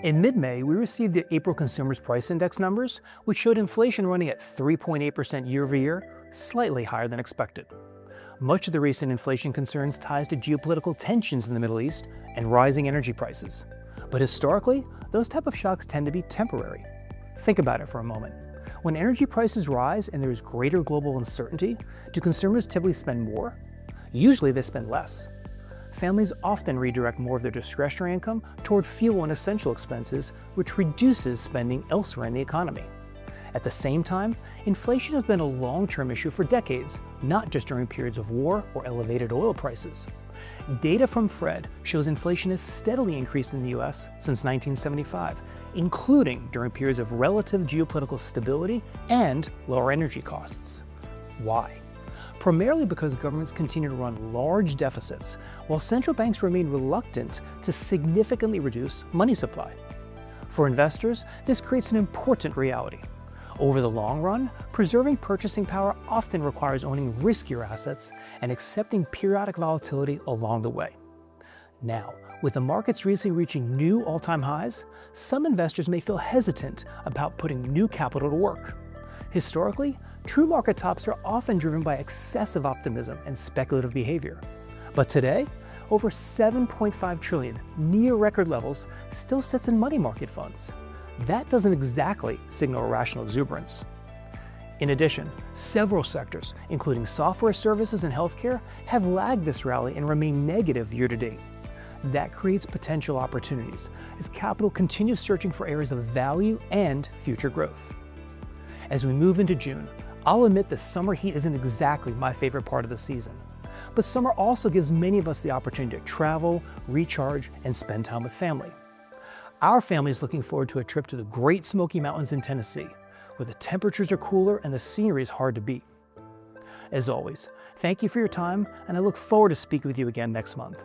In mid-May, we received the April Consumers Price Index numbers, which showed inflation running at 3.8% year-over-year, slightly higher than expected. Much of the recent inflation concerns ties to geopolitical tensions in the Middle East and rising energy prices. But historically, those type of shocks tend to be temporary. Think about it for a moment. When energy prices rise and there is greater global uncertainty, do consumers typically spend more? Usually they spend less. Families often redirect more of their discretionary income toward fuel and essential expenses, which reduces spending elsewhere in the economy. At the same time, inflation has been a long-term issue for decades, not just during periods of war or elevated oil prices. Data from Fred shows inflation has steadily increased in the US since 1975, including during periods of relative geopolitical stability and lower energy costs. Why? Primarily because governments continue to run large deficits, while central banks remain reluctant to significantly reduce money supply. For investors, this creates an important reality. Over the long run, preserving purchasing power often requires owning riskier assets and accepting periodic volatility along the way. Now, with the markets recently reaching new all-time highs, some investors may feel hesitant about putting new capital to work. Historically, true market tops are often driven by excessive optimism and speculative behavior. But today, over $7.5 trillion, near record levels, still sits in money market funds. That doesn't exactly signal irrational exuberance. In addition, several sectors, including software services and healthcare, have lagged this rally and remain negative year to date. That creates potential opportunities as capital continues searching for areas of value and future growth. As we move into June, I'll admit the summer heat isn't exactly my favorite part of the season. But summer also gives many of us the opportunity to travel, recharge, and spend time with family. Our family is looking forward to a trip to the Great Smoky Mountains in Tennessee, where the temperatures are cooler and the scenery is hard to beat. As always, thank you for your time, and I look forward to speaking with you again next month.